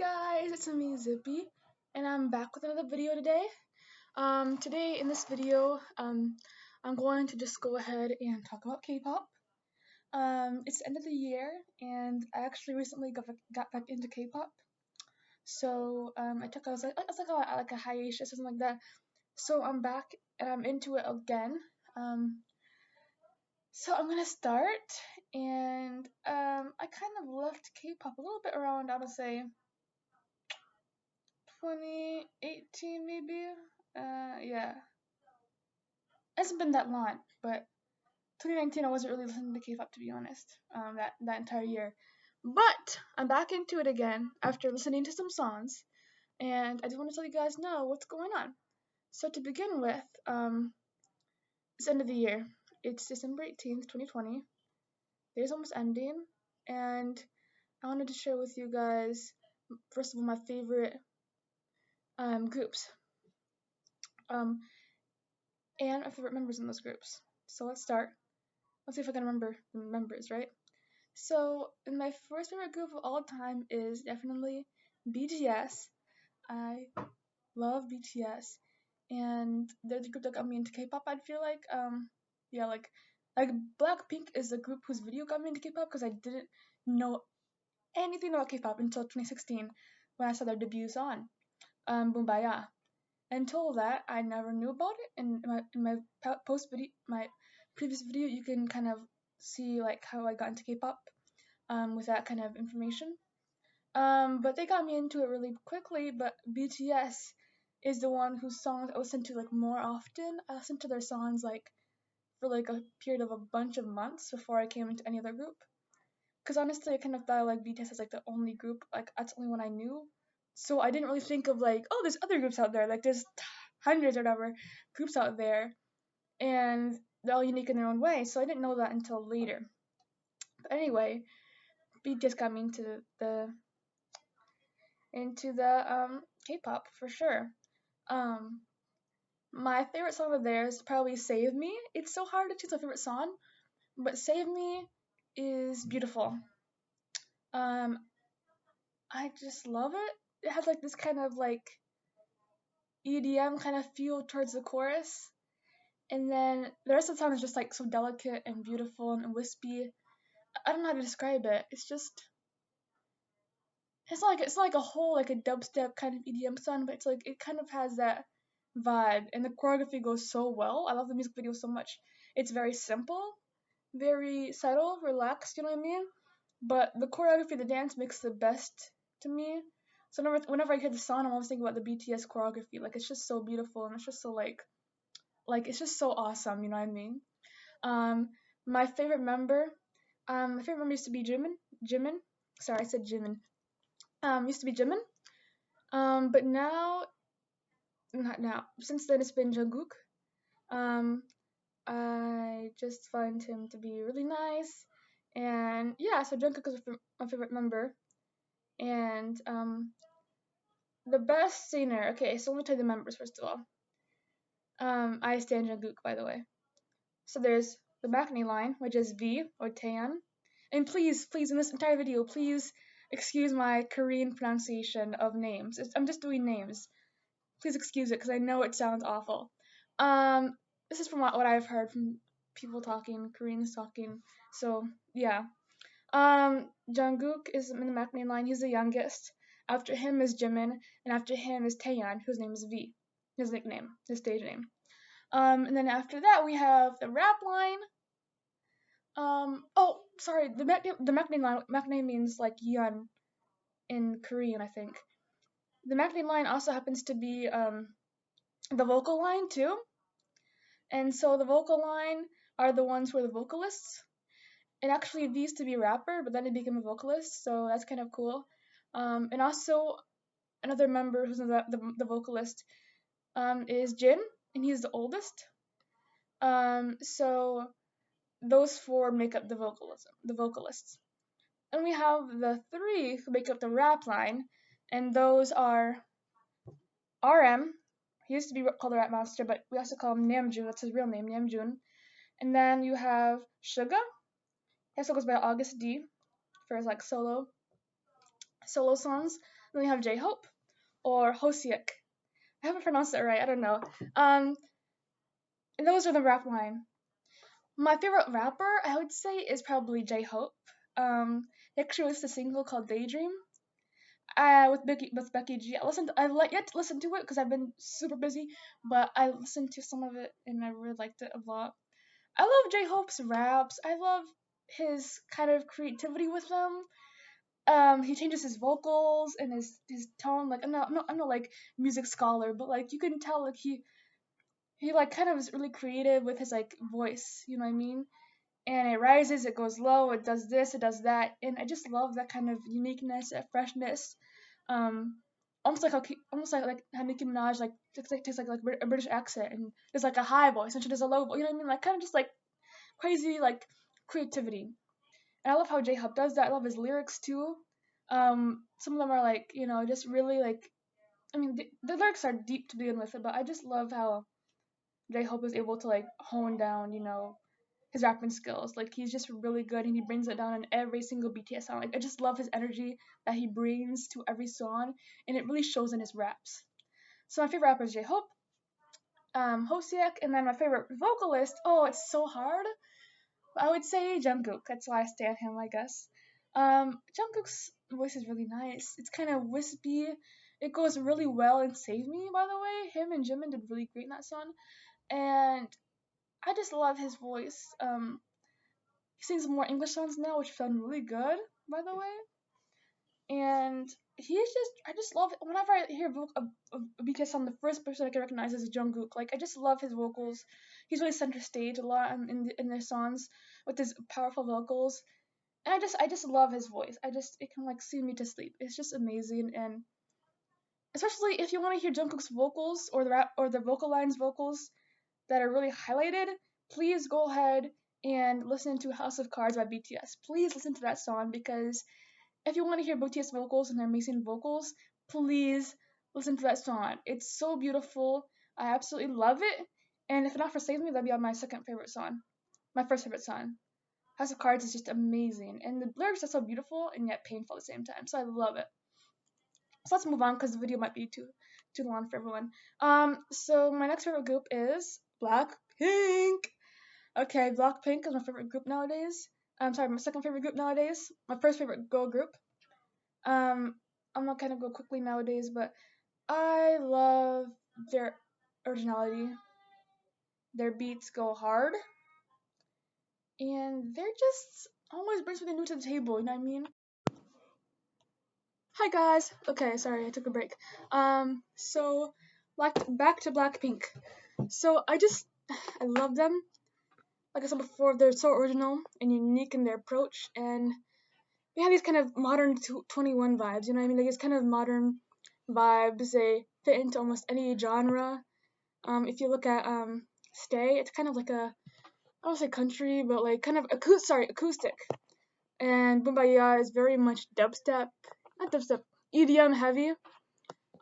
guys, it's me Zippy, and I'm back with another video today. Today in this video, I'm going to just go ahead and talk about K-pop. It's the end of the year, and I actually recently got back into K-pop. So I was like a hiatus or something like that. So I'm back and I'm into it again. So I'm gonna start, and I kind of left K-pop a little bit around, I would say 2018 maybe. Yeah, it hasn't been that long, but 2019 I wasn't really listening to K-pop, to be honest. That entire year, but I'm back into it again after listening to some songs, and I just want to let you guys know what's going on. So to begin with, it's the end of the year. It's December 18th, 2020. The year's almost ending, and I wanted to share with you guys, first of all, my favorite groups. And my favorite members in those groups. So let's start. Let's see if I can remember the members, right? So my first favorite group of all time is definitely BTS. I love BTS, and they're the group that got me into K-pop. I'd feel like, yeah, like Blackpink is the group whose video got me into K-pop because I didn't know anything about K-pop until 2016 when I saw their debut song, Boombayah. Until that, I never knew about it. And my previous video, you can kind of see like how I got into K-pop with that kind of information. But they got me into it really quickly. But BTS is the one whose songs I listen to like more often. I listened to their songs like for like a period of a bunch of months before I came into any other group. Because honestly, I kind of thought like BTS as like the only group, like that's the only one I knew. So I didn't really think of like, oh, there's other groups out there. Like there's hundreds or whatever groups out there, and they're all unique in their own way. So I didn't know that until later. But anyway, BTS got me into the K-pop for sure. Um, my favorite song of theirs is probably "Save Me." It's so hard to choose my favorite song, but "Save Me" is beautiful. Um, I just love it. It has like this kind of like EDM kind of feel towards the chorus. And then the rest of the song is just like so delicate and beautiful and wispy. I don't know how to describe it. It's not like a whole like a dubstep kind of EDM song, but it's like it kind of has that vibe, and the choreography goes so well. I love the music video so much. It's very simple, very subtle, relaxed. You know what I mean? But the choreography, the dance makes the best to me. So whenever I hear the song, I'm always thinking about the BTS choreography. Like it's just so beautiful, and it's just so like it's just so awesome. You know what I mean? Um, my favorite member, used to be Jimin. Jimin. Sorry, I said Jimin. Used to be Jimin. But now, not now. Since then, it's been Jungkook. Um, I just find him to be really nice, and yeah. So Jungkook is my favorite member, and the best singer. Okay, so let me tell you the members first of all. I stand Jungkook, by the way. So there's the McNee line, which is V or Taeyeon. And please, in this entire video, please excuse my Korean pronunciation of names. I'm just doing names. Please excuse it because I know it sounds awful. This is from what I've heard from people talking, Koreans talking. So yeah. Jungkook is in the McNee line. He's the youngest. After him is Jimin, and after him is Taeyeon, whose name is V. His nickname, his stage name. And then after that we have the rap line. Oh, sorry. The McName line. McName means like Yeon in Korean, I think. The McName line also happens to be the vocal line too. And so the vocal line are the ones who are the vocalists. And actually, V used to be a rapper, but then he became a vocalist, so that's kind of cool. And also another member who's the vocalist is Jin, and he's the oldest. So those four make up the vocalists. And we have the three who make up the rap line, and those are RM. He used to be called the Rap Master, but we also call him Namjoon. That's his real name, Namjoon. And then you have Suga. He also goes by August D for his like solo songs. Then we have J-Hope or Hosiek. I haven't pronounced it right. I don't know. Um, and those are the rap line. My favorite rapper, I would say, is probably J-Hope. He actually released a single called Daydream. With Becky G. I've yet to listen to it because I've been super busy, but I listened to some of it and I really liked it a lot. I love J Hope's raps. I love his kind of creativity with them. He changes his vocals and his tone. Like I'm not like music scholar, but like you can tell like he like kind of is really creative with his like voice. You know what I mean? And it rises, it goes low, it does this, it does that, and I just love that kind of uniqueness, that freshness. Um, almost like how Nicki Minaj like takes like a British accent and there's like a high voice and she does a low voice. You know what I mean? Like kind of just like crazy like creativity. And I love how J Hub does that. I love his lyrics too. Some of them are like just really like I mean the lyrics are deep to begin with, but I just love how J Hope is able to like hone down his rapping skills. Like he's just really good and he brings it down in every single BTS song. Like I just love his energy that he brings to every song and it really shows in his raps. So my favorite rapper is J Hope, Hosiek, and then my favorite vocalist. Oh, it's so hard. I would say Jungkook. That's why I stand him, I guess. Jungkook's voice is really nice. It's kind of wispy. It goes really well in Save Me, by the way. Him and Jimin did really great in that song. And I just love his voice. He sings more English songs now, which sound really good, by the way. And I just love it. Whenever I hear a BTS song, the first person I can recognize is Jungkook. Like, I just love his vocals. He's really center stage a lot in their songs with his powerful vocals. And I just love his voice. It can like sing me to sleep. It's just amazing. And especially if you want to hear Jungkook's vocals or the rap or the vocal lines vocals that are really highlighted, please go ahead and listen to House of Cards by BTS. Please listen to that song because if you want to hear BTS vocals and their amazing vocals, please listen to that song. It's so beautiful. I absolutely love it. And if not for Save Me, that'd be on my second favorite song. My first favorite song. House of Cards is just amazing. And the lyrics are so beautiful and yet painful at the same time. So I love it. So let's move on because the video might be too long for everyone. So my next favorite group is Blackpink. Okay, Blackpink is my favorite group nowadays. I'm sorry, my second favorite group nowadays. My first favorite girl group. Um, I'm not gonna go quickly nowadays, but I love their originality. Their beats go hard, and they're just always bring something new to the table. You know what I mean? Hi guys. Okay, sorry, I took a break. So back to Blackpink. So I love them. Like I said before, they're so original and unique in their approach, and they have these kind of modern 21 vibes. You know what I mean? Like these kind of modern vibes. They fit into almost any genre. If you look at Stay, it's kind of like I don't say country, but like kind of acoustic. And Boombayah is very much not dubstep, EDM heavy.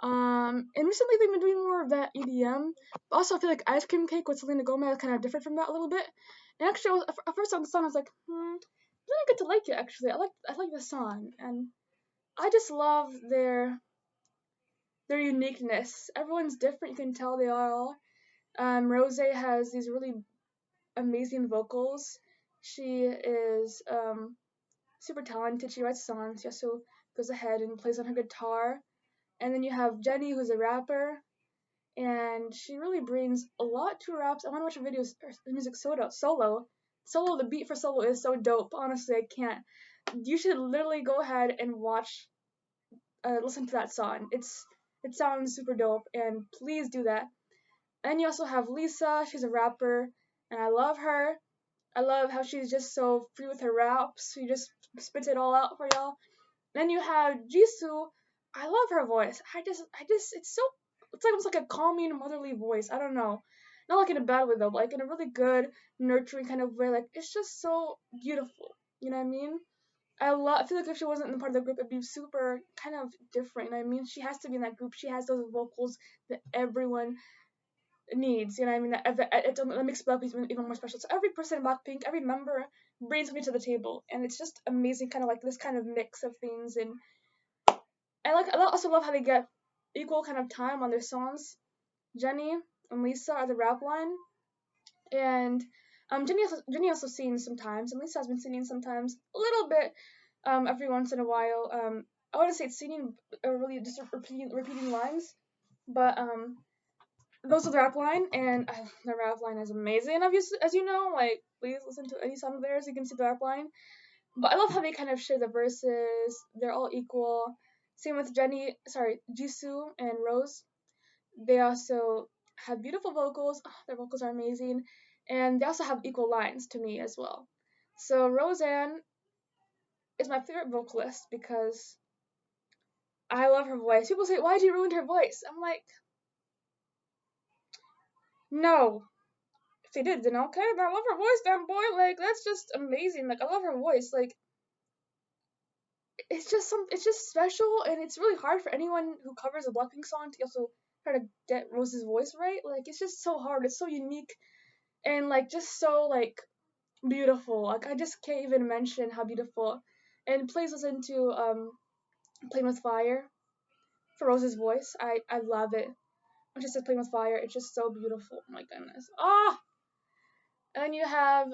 And recently they've been doing more of that EDM. But also, I feel like Ice Cream Cake with Selena Gomez is kind of different from that a little bit. And actually, at first on the song, I was like, I didn't get to like it. Actually, I like the song, and I just love their uniqueness. Everyone's different. You can tell they are all. Rose has these really amazing vocals. She is super talented. She writes songs. She also goes ahead and plays on her guitar. And then you have Jenny, who's a rapper, and she really brings a lot to her raps. I want to watch her videos, her music solo. The beat for Solo is so dope. Honestly, I can't. You should literally go ahead and listen to that song. It sounds super dope, and please do that. And you also have Lisa. She's a rapper, and I love her. I love how she's just so free with her raps. She just spits it all out for y'all. Then you have Jisoo. I love her voice. It's like almost like a calming motherly voice. I don't know. Not like in a bad way though, but like in a really good, nurturing kind of way. Like it's just so beautiful. You know what I mean? I feel like if she wasn't in part of the group, it'd be super kind of different. You know what I mean? She has to be in that group. She has those vocals that everyone needs. You know what I mean? That makes Blackpink even more special. So every person in Blackpink, every member brings something to the table, and it's just amazing. Kind of like this kind of mix of things, and I also love how they get equal kind of time on their songs. Jennie and Lisa are the rap line, and Jennie also sings sometimes, and Lisa has been singing sometimes a little bit, every once in a while. I wouldn't say it's singing, or really just repeating lines, but those are the rap line, and the rap line is amazing. Obviously, as you know, like please listen to any song of theirs, you can see the rap line. But I love how they kind of share the verses. They're all equal. Same with Jisoo and Rose. They also have beautiful vocals. Oh, their vocals are amazing, and they also have equal lines to me as well. So Roseanne is my favorite vocalist because I love her voice. People say, "Why'd you ruin her voice?" I'm like, no. If they did, then okay. But I love her voice, damn boy. Like that's just amazing. Like I love her voice. Like it's just special, and it's really hard for anyone who covers a Blackpink song to also try to get Rose's voice right. Like it's just so hard. It's so unique, and like just so like beautiful. Like I just can't even mention how beautiful. And please listen to Playing with Fire for Rose's voice. I love it. When she says Playing with Fire, it's just so beautiful. Oh my goodness. Ah. And then you have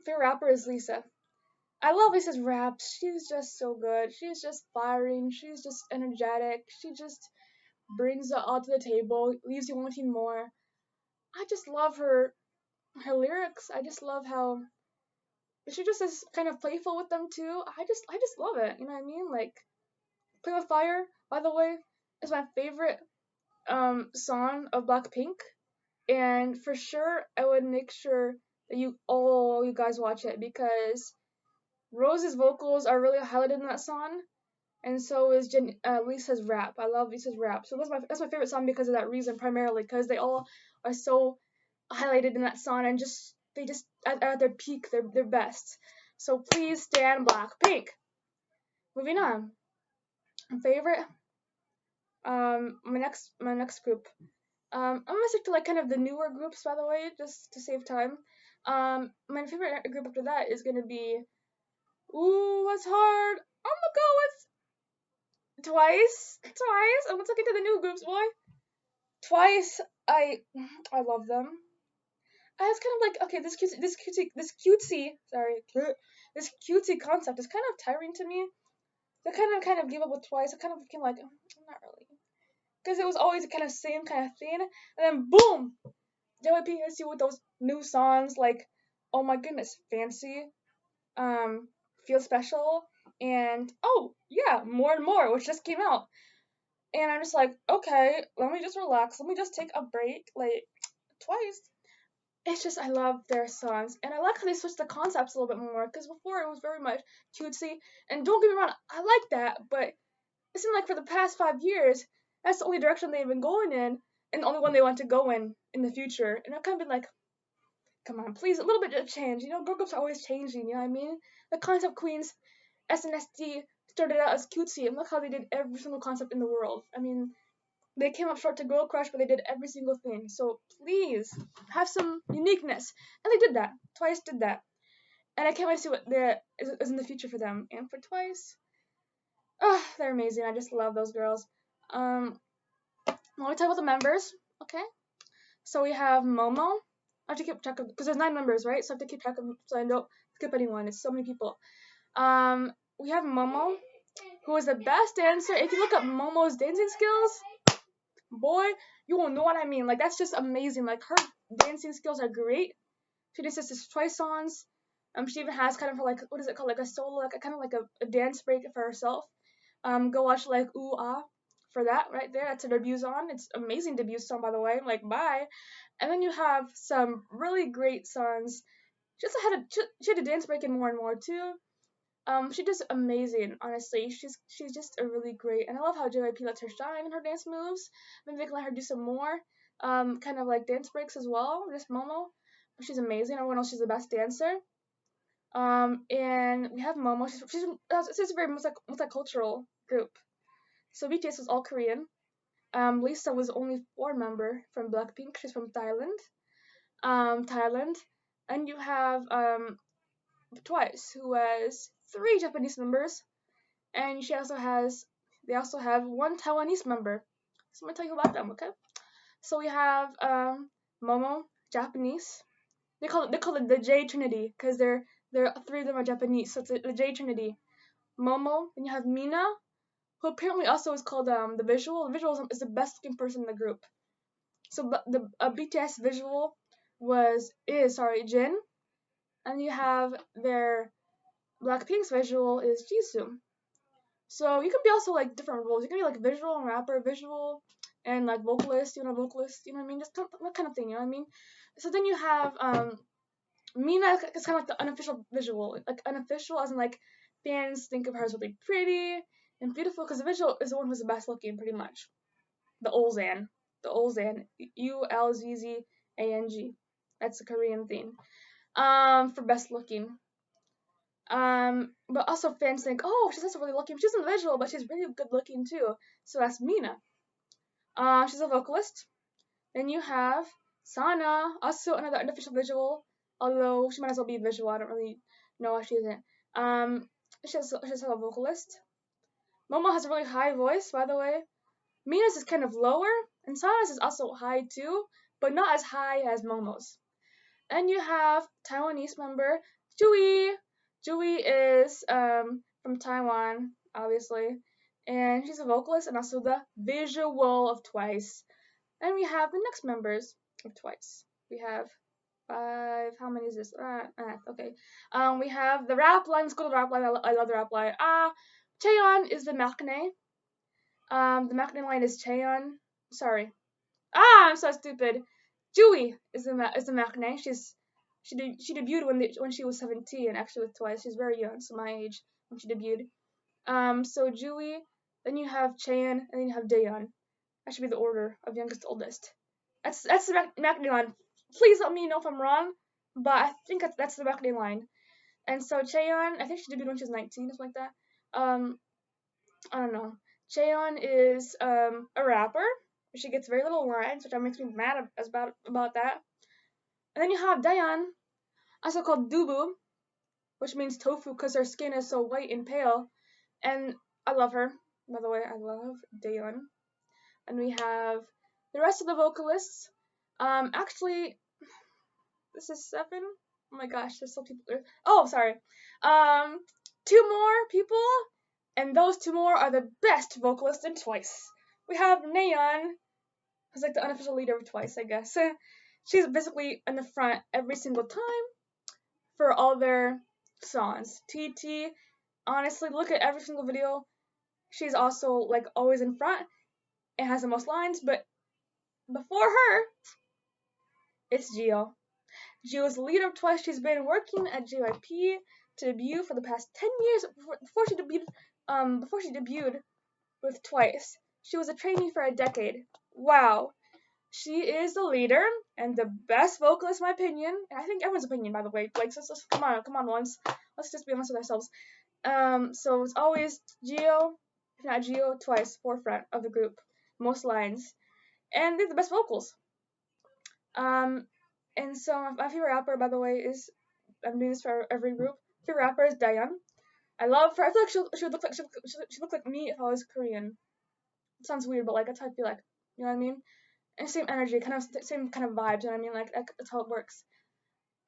favorite rapper is Lisa. I love Lisa's raps. She's just so good. She's just firing. She's just energetic. She just brings it all to the table, leaves you wanting more. I just love her lyrics. I just love how she just is kind of playful with them too. I just love it. You know what I mean? Like Play with Fire, by the way, is my favorite song of Blackpink. And for sure I would make sure that you guys watch it because Rose's vocals are really highlighted in that song, and so is Lisa's rap. I love Lisa's rap, so that's my favorite song because of that reason primarily, because they all are so highlighted in that song and they just at their peak, their best. So please stand Blackpink. Moving on, favorite my next group. I'm gonna stick to like kind of the newer groups, by the way, just to save time. My favorite group after that is gonna be, ooh, what's hard? I'm gonna go with Twice. I'm gonna take it to the new groups, boy. Twice, I love them. I was kind of like, okay, this cutesy concept is kind of tiring to me. So I kind of gave up with Twice. I kind of became like, not really, because it was always the kind of same kind of thing, and then boom, JYP hits you with those new songs like, oh my goodness, Fancy, um, Feel Special, and oh yeah, More and More, which just came out. And I'm just like, okay, let me just relax. Let me just take a break. Like, Twice. It's just, I love their songs. And I like how they switched the concepts a little bit more. Because before it was very much cutesy. And don't get me wrong, I like that. But it seemed like for the past 5 years, that's the only direction they've been going in. And the only one they want to go in the future. And I've kind of been like, come on, please, a little bit of change. You know, girl groups are always changing. You know what I mean? The Concept Queens, SNSD, started out as cutesy. And look how they did every single concept in the world. I mean, they came up short to Girl Crush, but they did every single thing. So please have some uniqueness, and they did that. Twice did that, and I can't wait to see what is in the future for them. And for Twice, oh, they're amazing. I just love those girls. Let me talk about the members. Okay, so we have Momo. I have to keep track of because there's 9 members, right? So I have to keep track of so I don't skip anyone. It's so many people. We have Momo, who is the best dancer. If you look up Momo's dancing skills, boy, you will know what I mean. Like that's just amazing. Like her dancing skills are great. She just does this Twice songs. She even has kind of her like what is it called, like a solo, like a kind of like a dance break for herself. Go watch like Ooh Ah for that right there. That's her debut song. It's amazing debut song, by the way. Like bye. And then you have some really great songs. She had a dance break in More and More too. She does amazing, honestly. She's just a really great, and I love how JYP lets her shine in her dance moves. Maybe they can let her do some more, kind of like dance breaks as well. Just Momo, but she's amazing. Everyone else, she's the best dancer. And we have Momo. She's a very multicultural group. So BTS is all Korean. Lisa was only 4 member from Blackpink. She's from Thailand. Thailand, and you have Twice, who has 3 Japanese members, and she also has they also have one Taiwanese member. So I'm gonna tell you about them, okay? So we have Momo, Japanese. They call it the J Trinity because they're three of them are Japanese, so it's the J Trinity. Momo. Then you have Mina, who apparently also is called the visual. The visual is the best looking person in the group. So the BTS visual is Jin, and you have their Blackpink's visual is Jisoo. So you can be also like different roles. You can be like visual and rapper, visual and like vocalist, vocalist, you know what I mean? Just that kind of thing, you know what I mean? So then you have Mina is kind of like the unofficial visual, like unofficial as in like fans think of her as really pretty and beautiful because the visual is the one who's the best looking, pretty much. The Ulzan, Ulzang. That's the Korean thing. For best looking. But also fans think, oh, she's also really looking. She's in the visual, but she's really good looking too. So that's Mina. She's a vocalist. Then you have Sana, also another unofficial visual, although she might as well be visual. I don't really know why she isn't. She's a vocalist. Momo has a really high voice, by the way. Mina's is kind of lower, and Sana's is also high too, but not as high as Momo's. And you have Taiwanese member Jui. Jui is from Taiwan, obviously, and she's a vocalist and also the visual of Twice. And we have the next members of Twice. We have 5. How many is this? Okay. We have the rap line. Let's go to the rap line. I love the rap line. Chaeyeon is the maknae. The maknae line is Chaeyeon. Sorry. I'm so stupid. Jui is the maknae. She debuted when she was 17. Actually, with Twice, she's very young, so my age when she debuted. So Jui. Then you have Chaeyeon, and then you have Daeyeon. That should be the order of youngest to oldest. That's the maknae line. Please let me know if I'm wrong, but I think that's the maknae line. And so Chaeyeon, I think she debuted when she was 19, something like that. I don't know. Chaeyeon is a rapper. She gets very little lines, which makes me mad about that. And then you have Daeyeon, also called Dubu, which means tofu because her skin is so white and pale. And I love her. By the way, I love Daeyeon. And we have the rest of the vocalists. Actually, this is 7. Oh my gosh, there's still people. Oh, sorry. 2 more people, and those 2 more are the best vocalists in Twice. We have Nayeon, who's like the unofficial leader of Twice, I guess. She's basically in the front every single time for all their songs. TT, honestly, look at every single video. She's also like always in front and has the most lines, but before her, it's Jihyo. Jihyo's the leader of Twice. She's been working at JYP to debut for the past 10 years before she debuted with Twice. She was a trainee for a decade. Wow. She is the leader and the best vocalist, in my opinion. And I think everyone's opinion, by the way. Like, let's come on, once. Let's just be honest with ourselves. So it's always Jihyo, if not Jihyo, Twice, forefront of the group. Most lines. And they have the best vocals. And so my favorite rapper, by the way, is, I'm doing this for every group. Favorite rapper is Daeyeon. I love her. I feel like she would look like she look like me if I was Korean. It sounds weird, but like that's how I feel like. You know what I mean? And same energy, kind of same kind of vibes. You know what I mean? Like that's how it works.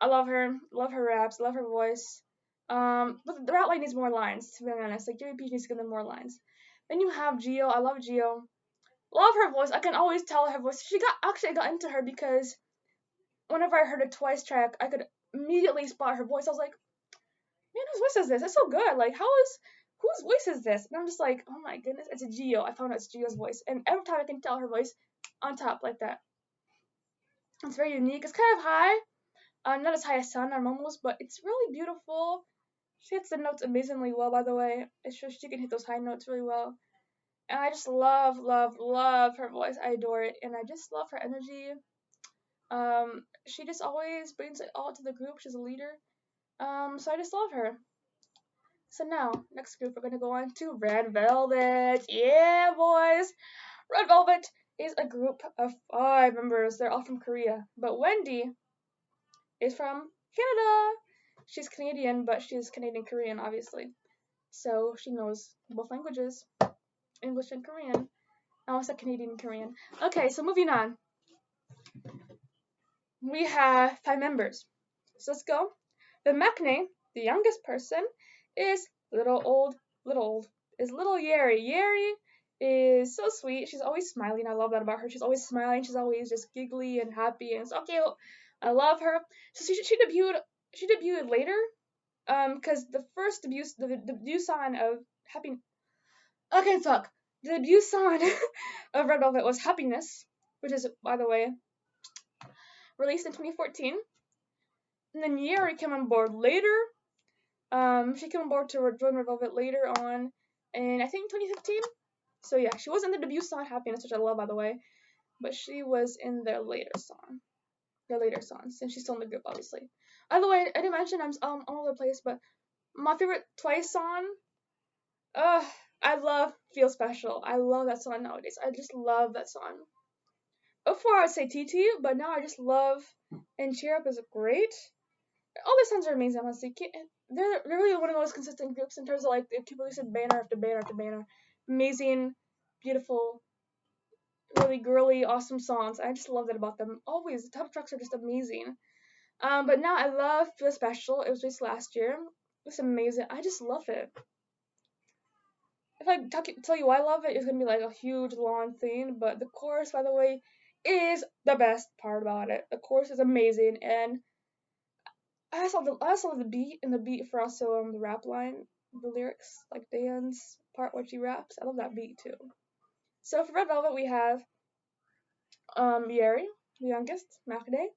I love her. Love her raps. Love her voice. But the rap line needs more lines. To be honest, like JYP needs to give them more lines. Then you have Jihyo. I love Jihyo. Love her voice. I can always tell her voice. I got into her because whenever I heard a Twice track, I could immediately spot her voice. I was like, man, whose voice is this? It's so good. Like, whose voice is this? And I'm just like, oh my goodness, it's a Jihyo. I found out it's Jihyo's voice. And every time I can tell her voice on top like that. It's very unique. It's kind of high. Not as high as Sana or Momo's, but it's really beautiful. She hits the notes amazingly well, by the way. It's just she can hit those high notes really well. And I just love, love, love her voice. I adore it. And I just love her energy. She just always brings it all to the group. She's a leader. So I just love her. So now, next group, we're gonna go on to Red Velvet. Yeah, boys! Red Velvet is a group of 5 members. They're all from Korea. But Wendy is from Canada. She's Canadian, but she's Canadian-Korean, obviously. So she knows both languages. English and Korean. I almost said Canadian and Korean. Okay, so moving on. We have 5 members. So let's go. The maknae, the youngest person, is little Yeri. Yeri is so sweet. She's always smiling. I love that about her. She's always smiling. She's always just giggly and happy and so cute. I love her. So she debuted later. Because the first debut song of Happy. Okay, fuck. The debut song of Red Velvet was Happiness, which is, by the way, released in 2014. And then Yeri came on board later. She came on board to join Red Velvet later on, in I think 2015. So yeah, she was in the debut song Happiness, which I love, by the way, but she was in their later songs, and she's still in the group, obviously. By the way, I didn't mention I'm all over the place, but my favorite Twice song, I love Feel Special. I love that song nowadays. I just love that song. Before I would say TT, but now I just love, and Cheer Up is great. All the songs are amazing, honestly. They're really one of the most consistent groups in terms of like they keep releasing banner after banner after banner. Amazing, beautiful, really girly, awesome songs. I just love that about them. Always, the top tracks are just amazing. But now I love Feel Special. It was released last year. It's amazing. I just love it. If I tell you why I love it, it's gonna be like a huge long thing. But the chorus, by the way, is the best part about it. The chorus is amazing, and I also love the beat, and the beat for also the rap line, the lyrics, like Dan's part where she raps. I love that beat too. So for Red Velvet we have Yeri, the youngest, maknae.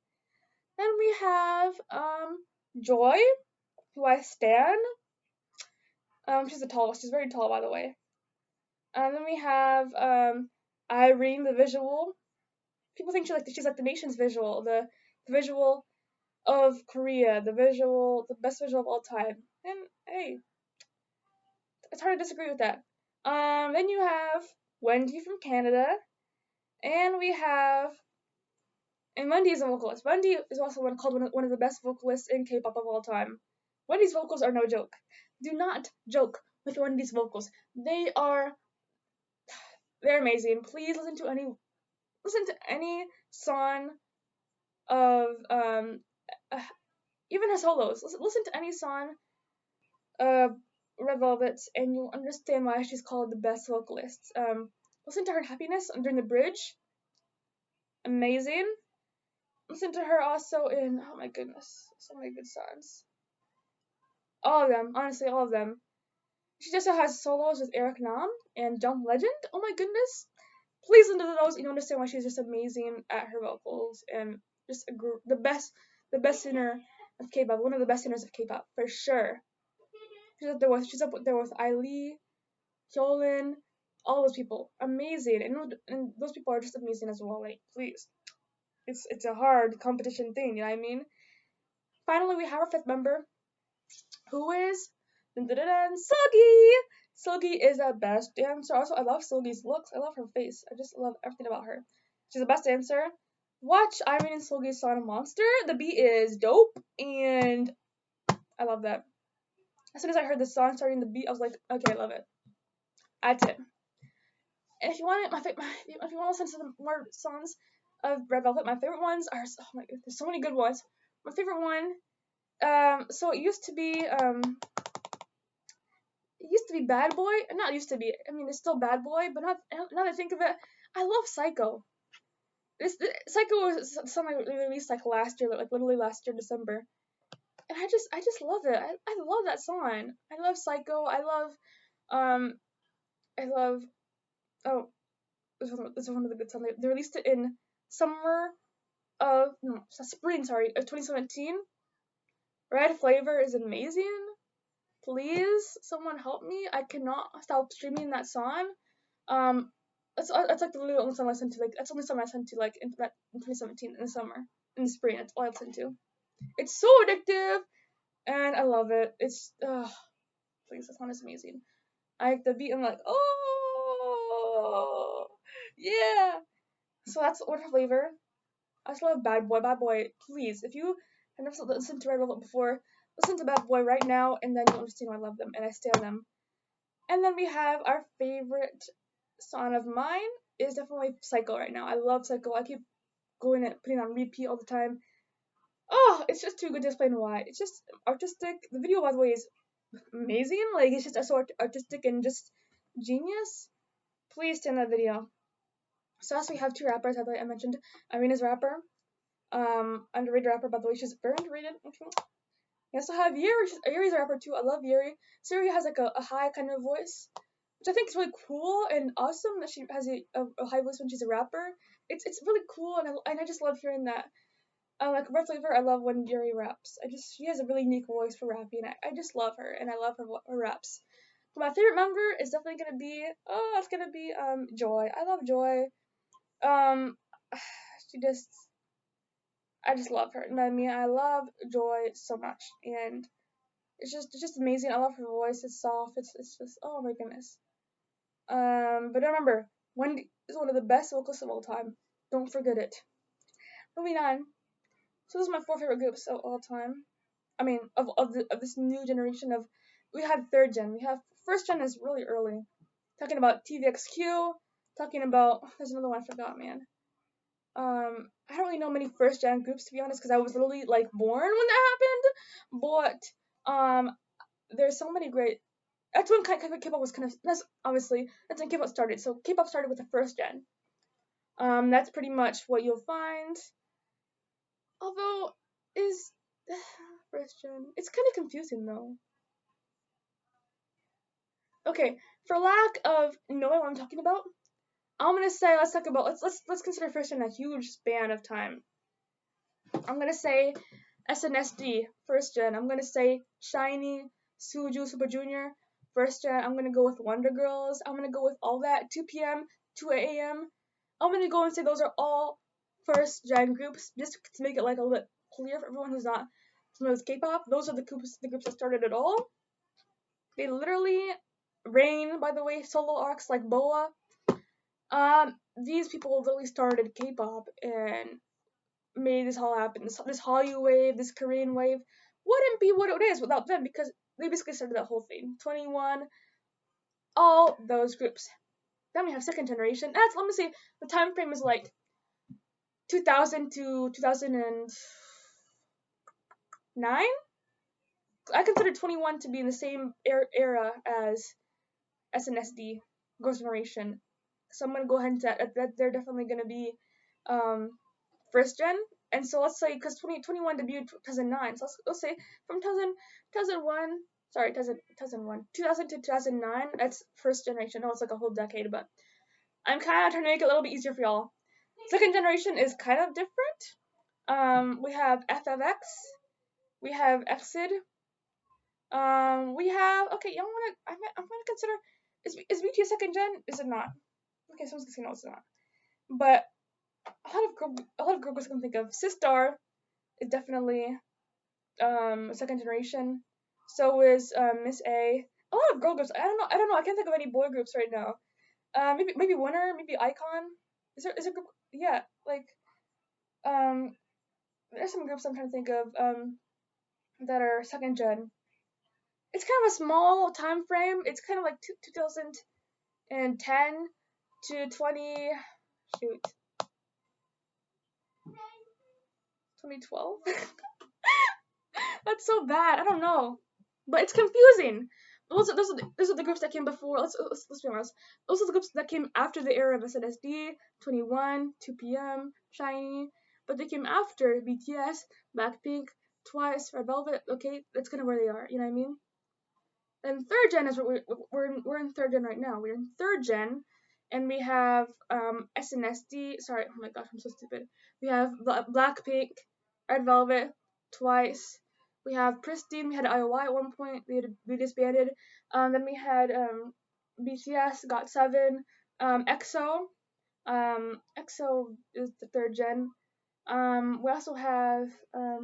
Then we have Joy, who I stan. She's the tallest. She's very tall, by the way. And then we have Irene, the visual. People think she's like the nation's visual, the visual of Korea, the best visual of all time. And hey, it's hard to disagree with that. Then you have Wendy from Canada, and Wendy is a vocalist. Wendy is also called one of the best vocalists in K-pop of all time. Wendy's vocals are no joke. Do not joke with Wendy's vocals. They're amazing. Please listen to any song of even her solos. Listen to any song of Red Velvet's, and you'll understand why she's called the best vocalist. Listen to her Happiness during the bridge. Amazing. Listen to her also in, oh my goodness, so many good songs. All of them, honestly, all of them. She just has solos with Eric Nam and John Legend. Oh my goodness. Please listen to those, and you'll understand why she's just amazing at her vocals, and just the best singer of K-pop, one of the best singers of K-pop, for sure. She's up there with Ailee, Hyolyn, all those people. Amazing. And those people are just amazing as well. Like, please. It's a hard competition thing, you know what I mean? Finally, we have our 5th member, who is Seulgi. Seulgi is the best dancer. Also, I love Seulgi's looks. I love her face. I just love everything about her. She's the best dancer. Watch Irene and Seulgi's song Monster. The beat is dope, and I love that. As soon as I heard the song starting the beat, I was like, okay, I love it. That's it. And if you want if you want to listen to some more songs of Red Velvet, my favorite ones are, oh my god, there's so many good ones. My favorite one, so it used to be Bad Boy. Not used to be. I mean, it's still Bad Boy, but now that I think of it, I love Psycho. Psycho was something released like last year, like literally last year December, and I just love it. I love that song. I love Psycho. I love oh, this is one of the good songs. They released it in spring, of 2017. Red Flavor is amazing. Please, someone help me. I cannot stop streaming that song. That's like the only song I listened to. Like, that's the only song I listened to, like, in 2017, in the summer. In the spring, that's all I listened to. It's so addictive, and I love it. It's, please, that song is amazing. I like the beat, I'm like, oh, yeah. So that's Red Flavor. I just love Bad Boy. Bad Boy, please, if you have never listened to Red Velvet before, listen to Bad Boy right now, and then you'll understand why I love them, and I stay on them. And then we have our favorite song of mine is definitely Psycho right now. I love Psycho. I keep going and putting it on repeat all the time. Oh, it's just too good to explain why. It's just artistic. The video, by the way, is amazing. Like, it's just so artistic and just genius. Please send that video. So as we have two rappers, as I mentioned, Irina's rapper. Underrated rapper, by the way. She's very underrated. Okay. We also have Yuri. Yuri's a rapper too. I love Yuri. So Yuri has like a high kind of voice, which I think is really cool and awesome that she has a high voice when she's a rapper. It's really cool, and I just love hearing that. Like Red Flavor, I love when Yuri raps. She has a really unique voice for rapping. I just love her, and I love her raps. But my favorite member is definitely gonna be Joy. I love Joy. Um, she just I just love her. You know what I mean? I love Joy so much, and it's just amazing. I love her voice. It's soft. It's just oh my goodness. But remember, Wendy is one of the best vocalists of all time. Don't forget it. Moving on. So those are my four favorite groups of all time. I mean, of this new generation of. We have third gen. We have first gen is really early. Talking about TVXQ. Talking about there's another one I forgot, man. I don't really know many first gen groups to be honest, because I was literally like born when that happened. But there's so many great. That's when K-pop was kind of. That's obviously that's when K-pop started. So K-pop started with the first gen. That's pretty much what you'll find. Although is first gen, it's kind of confusing though. Okay, for lack of knowing what I'm talking about, I'm gonna say let's consider first gen a huge span of time. I'm gonna say SNSD, first gen. I'm gonna say SHINee, Suju, Super Junior, first gen. I'm gonna go with Wonder Girls. I'm gonna go with all that. 2 p.m., 2 a.m. I'm gonna go and say those are all first gen groups, just to make it like a little bit clear for everyone who's not familiar with K-pop. Those are the groups that started it all. They literally Rain, by the way, solo arcs like Boa. These people literally started K-pop and made this all happen. This Hallyu wave, this Korean wave, wouldn't be what it is without them because they basically started that whole thing. 2NE1, all those groups. Then we have second generation. Let me see. The time frame is like 2000 to 2009. I consider 2NE1 to be in the same era as SNSD, Girls' Generation. So I'm gonna go ahead and say that they're definitely gonna be first gen. And so let's say because 2021 debuted 2009, so let's say from 2001 to 2009, that's first generation. No, it's like a whole decade, but I'm kind of trying to make it a little bit easier for y'all. Second generation is kind of different. We have FFX, we have EXID, we have I'm gonna consider is BTS second gen? Is it not? Okay, someone's gonna say no, it's not. But a lot of girl groups I can think of. Sistar is definitely second generation. So is Miss A. A lot of girl groups. I don't know. I can't think of any boy groups right now. Maybe Winner. Maybe Icon. Is there group? Yeah, like there's some groups I'm trying to think of that are second gen. It's kind of a small time frame. It's kind of like 2010 to 2012. That's so bad. I don't know, but it's confusing. Those are the groups that came before. Let's be honest. Those are the groups that came after the era of SNSD, 2NE1, 2PM, SHINee, but they came after BTS, Blackpink, Twice, Red Velvet. Okay, that's kind of where they are. You know what I mean? And third gen is what we're in third gen right now. We're in third gen, and we have SNSD. Sorry, oh my gosh, I'm so stupid. We have Blackpink, Red Velvet, Twice. We have Pristine. We had IOI at one point. We disbanded. Then we had BTS, GOT7, EXO. EXO is the third gen. We also have let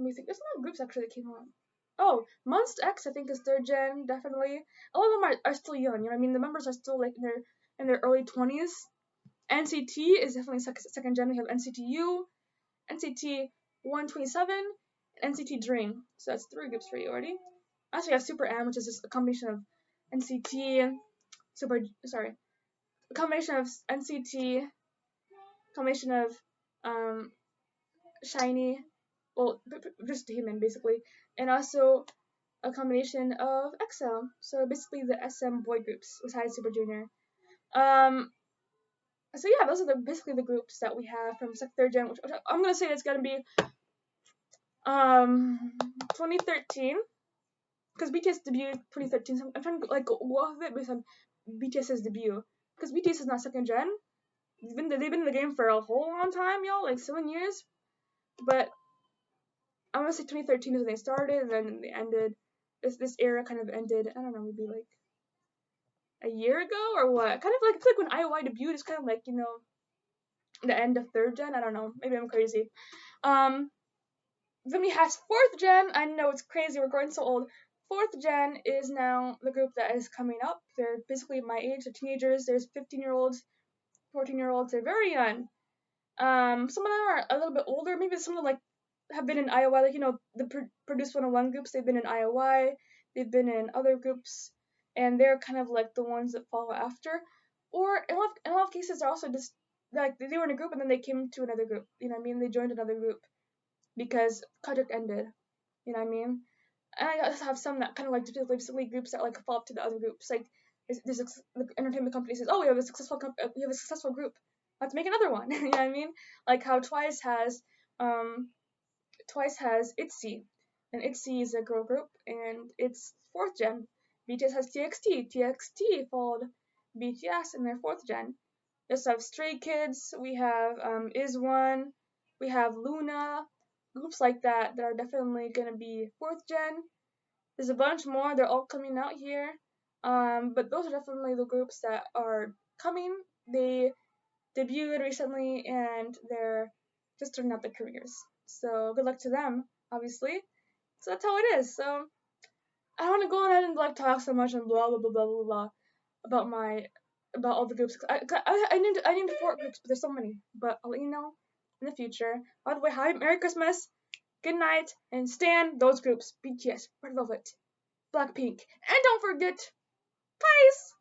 me think. There's a lot of groups actually that came on. Oh, Monsta X I think is third gen, definitely. A lot of them are still young, you know what I mean? The members are still like in their early 20s. NCT is definitely second gen. We have NCT U, NCT 127, and NCT Dream. So that's three groups for you already. Actually, I have Super M, which is just a combination of NCT a combination of NCT, combination of SHINee, well, just Taemin basically, and also a combination of EXO. So basically the SM boy groups besides Super Junior. So yeah, those are basically the groups that we have from third gen, which I'm gonna say it's gonna be 2013, because BTS debuted 2013. So I'm trying to like go off of it based on BTS's debut, because BTS is not second gen. They've been in the game for a whole long time, y'all, like 7 years. But I'm gonna say 2013 is when they started, and then they ended. This era kind of ended. I don't know, maybe like a year ago or what? Kind of like, it's like when IOI debuted. It's kind of like, the end of third gen. I don't know. Maybe I'm crazy. Then we have fourth gen. I know it's crazy. We're growing so old. Fourth gen is now the group that is coming up. They're basically my age. They're teenagers. There's 15-year-olds, 14-year-olds. They're very young. Some of them are a little bit older. Maybe some of them like have been in IOI, like the Produce 101 groups. They've been in IOI. They've been in other groups, and they're kind of like the ones that follow after. Or in a lot of cases, they're also just like they were in a group and then they came to another group. You know what I mean? They joined another group because contract ended. You know what I mean? And I also have some that kind of like basically groups that like fall up to the other groups. Like the entertainment company says, "Oh, we have a successful group. Let's make another one." You know what I mean? Like how Twice has ITZY, and ITZY is a girl group, and it's fourth gen. BTS has TXT followed BTS in their fourth gen. We also have Stray Kids. We have IZ*ONE. We have Luna. Groups like that are definitely gonna be fourth gen. There's a bunch more. They're all coming out here. But those are definitely the groups that are coming. They debuted recently and they're just starting out their careers. So good luck to them, obviously. So that's how it is. So I don't want to go ahead and like talk so much and blah blah blah blah blah, blah about all the groups. I named 4 groups, but there's so many. But I'll let you know in the future. By the way, Merry Christmas, good night, and stand those groups: BTS, Red Velvet, Blackpink, and don't forget, Twice.